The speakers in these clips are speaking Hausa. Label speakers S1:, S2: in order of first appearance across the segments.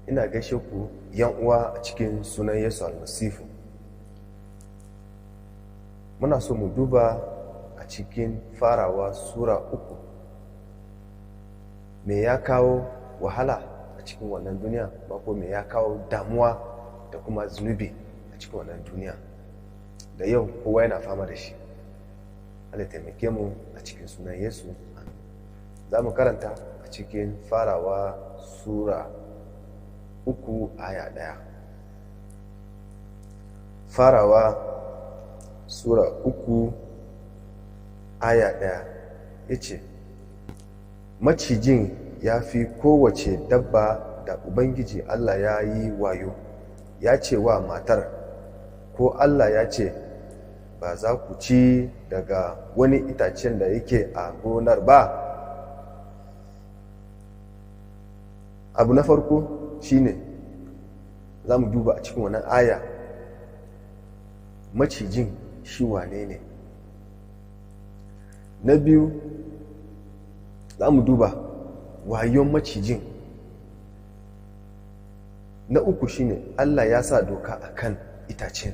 S1: ina gaishe ku yan uwa a cikin sunan Yesu almasifu. Muna so mu duba a cikin farawa sura 3 me ya kawo wahala a cikin wannan duniya, ko me ya kawo damuwa da kuma zunubi a cikin wannan duniya da yau kowa yana fama da shi. Allah taimake mu a cikin sunan Yesu. Za mu karanta a cikin farawa sura 3 aya 1. Farawa sura 3 aya 1 yace, macijin ya fi kowace dabba da Ubangiji Allah ya yi wayo, ya ce wa matar, ko Allah ya ce ba za ku ci daga wani itacen da yake a gonar ba? Abu na farko shine za mu duba a cikin wannan aya, macijin shi wane ne? Na biyu za mu duba wayon macijin. Na uku shine Allah ya sa doka akan itacen.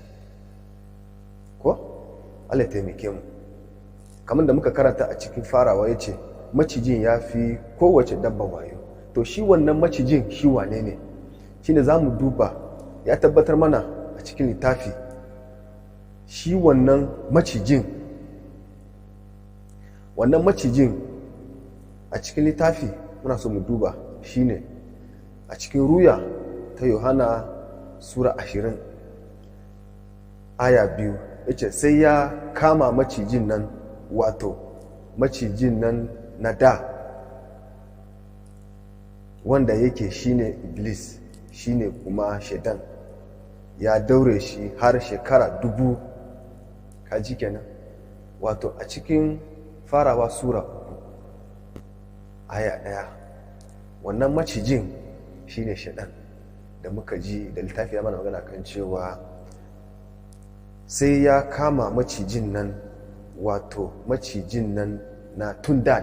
S1: Ko? Allah taimake mu. Kamar da muka karanta a cikin farawa yace macijin ya fi kowace dabba wayo. To shi wannan macijin shi wane ne? Shine za mu duba, ya tabbatar mana a cikin littafi shi wannan macijin a cikin littafi muna so mu duba shine a cikin ruya ta Yohana sura 20 aya 2 yace, sai ya kama macijin nan, wato macijin nan na da wanda yake shine Iblis, shine kuma Shaitan, ya daure shi har shekara 1000. Kaji kenan. Wato a cikin farawa sura 3 aya 1 wannan macijin shine Shaitan da muka ji da littafi ya mana magana kan cewa sai ya kama macijin nan, wato macijin nan na tun da,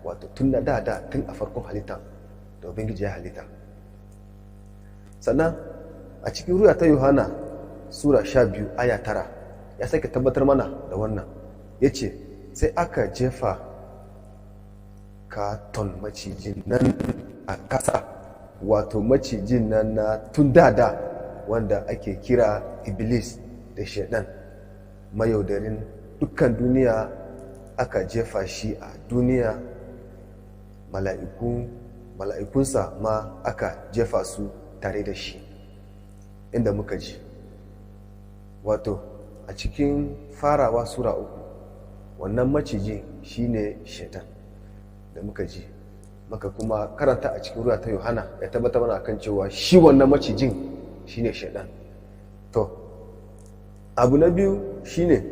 S1: wato tun da tun a farkon halitta da Ubangiji ya halitta. Sannan a cikin ruya ta Yohana sura 12 aya 9 ya sake tabbatar mana da wannan, yace sai aka jefa katon macijin nan a ƙasa, wato macijin nan na tun da wanda ake kira Iblis da Shaitan, mayaudarin dukkan duniya. Aka jefa shi a duniya, mala'ikunsa ma aka jefa su tare da shi, inda muka ji. Wato a cikin farawa sura 3 wannan maciji shine Shaitan da muka ji, maka kuma karanta a cikin ruwa ta Yohana ya tabbata mana kan cewa shi wannan macijin shine Shaitan. To abu na biyu shine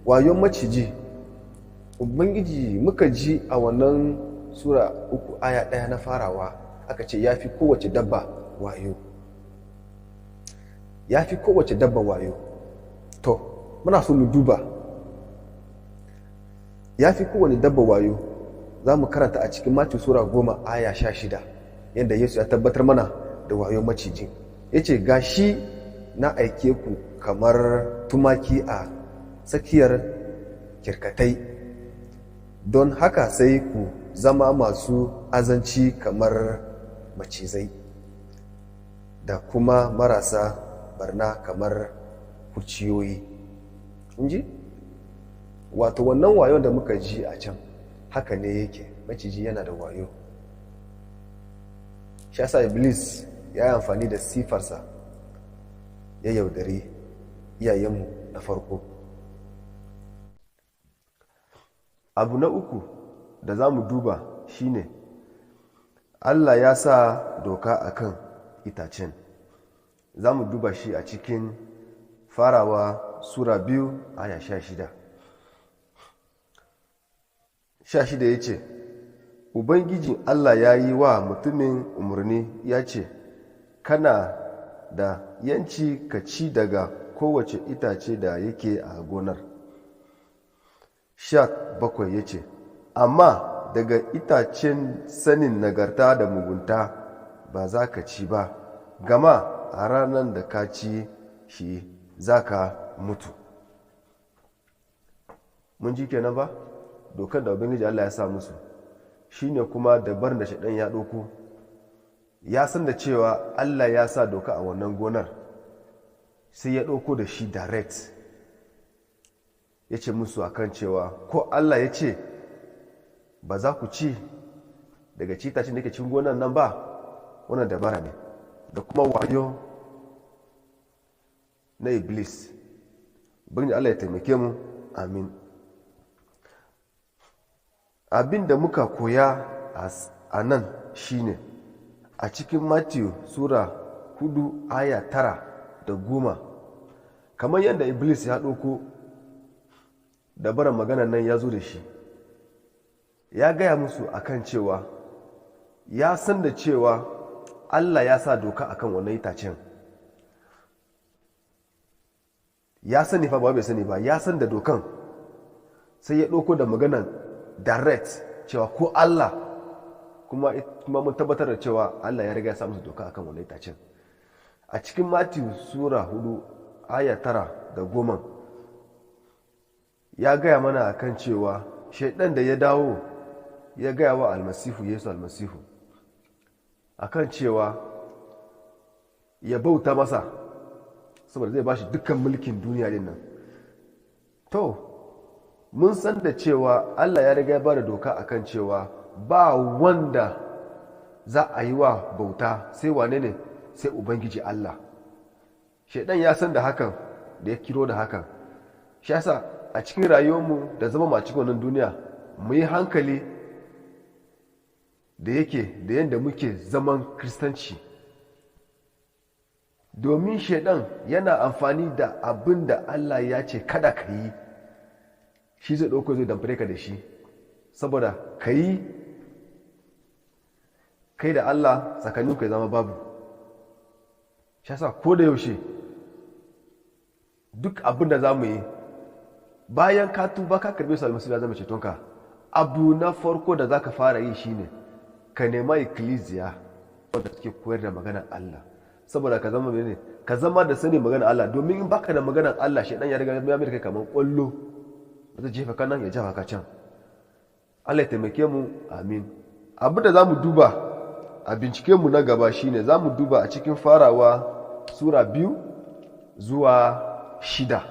S1: wayon maciji. Ubangiji muka ji a wannan sura 3 aya 1 na farawa aka ce ya fi kowace dabba wayo, ya fi kowace dabba wayo. To muna so mu duba ya fi kowane dabba wayo. Za mu karanta a cikin Matiyu sura 10 aya 16 yadda Yesu ya tabbatar mana da wayon macijin. Yace, gashi na aike ku kamar tumaki a tsakiyar kirkatai, don haka sai ku zama masu azanci kamar macizai da kuma marasa barna kamar kurciyoyi. Inji? Wato wannan wayon da muka ji a can haka ne yake, maciji yana da wayo. Shi yasa Iblis ya yi amfani da sifarsa ya yaudari iyayenmu na farko. Abu na uku da za mu duba shine Allah ya sa doka akan itacen. Za mu duba shi a cikin farawa sura 2 aya 16. 16 ya ce, Ubangijin Allah ya yi wa mutumin umarni ya ce, kana da yanci ka ci daga kowace itace da yake a gonar. 17 ya ce, amma daga itacen sanin nagarta da mugunta ba za ka ci ba, gama a ranar da ka ci shi za ka mutu. Mun ji kenan ba? Dokar da Ubangiji Allah ya sa musu shi ne kuma dabar da shaɗan ya ɗauko. Ya san da cewa Allah ya sa doka a wannan gonar, sai ya ɗauko da shi direct. Ya ce musu akan cewa ko Allah ya ce ba za ku ci daga citacin da ke cin gonar nan ba, wannan dabara ne da kuma wayo na Iblis. Bari Allah ya taimake mu, amin. Abin da muka koya a nan shine a cikin Matthew Sura 4 aya 9 da 10, kamar yadda Iblis ya ɗauko dabarar maganar nan ya zo da shi, ya gaya musu akan cewa ya san da cewa Allah ya sa doka akan wannan itacen. Ya sani fa ba bai sani ba, ya san da dokan, sai ya ɗauko da maganar direct cewa ko Allah, kuma mun tabbatar da cewa Allah ya riga ya sa musu doka akan wannan itacen. A cikin Matthew Sura 4 aya 9 da 10 ya gaya mana akan cewa shaidan da ya dawo ya gaya wa almasihu, Yesu almasihu, akan cewa ya bauta masa saboda zai bashi dukkan mulkin duniya din nan. To mun san da cewa Allah ya riga ya ba da doka akan cewa ba wanda za a yi wa bauta sai wane ne? Sai Ubangiji Allah. Shaidan ya san da hakan, da ya kiro da hakan. Shi yasa a cikin rayuwarmu da zama cikin wannan duniya, mu yi hankali da yadda muke zaman Kiristanci. Domin shaidan yana amfani da abin da Allah ya ce kada ka yi, shi zai ɗauko zai damfare ka da shi, saboda ka yi kai da Allah tsakaninku ya zama babu. Shi yasa ko da yaushe duk abin da za mu yi, bayan ka tuba ka karbe su almasihu ya zama cetonka, abu na farko da za ka fara yi shine ka nema ikkilisiya wanda suke koyar da maganar Allah, saboda ka zama ne, ka zama da sani maganar Allah. Domin in baka da maganar Allah, shaidan ya riga ya mai kai kamar kwallo, zai jefa kan nan ya jafa ka can. Allah ya taimake mu, amin. Abin da za mu duba a bincike mu na gaba shine za mu duba a cikin Farawa Sura 2 zuwa 6.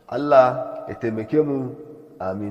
S1: Allah ya taimake mu, amin.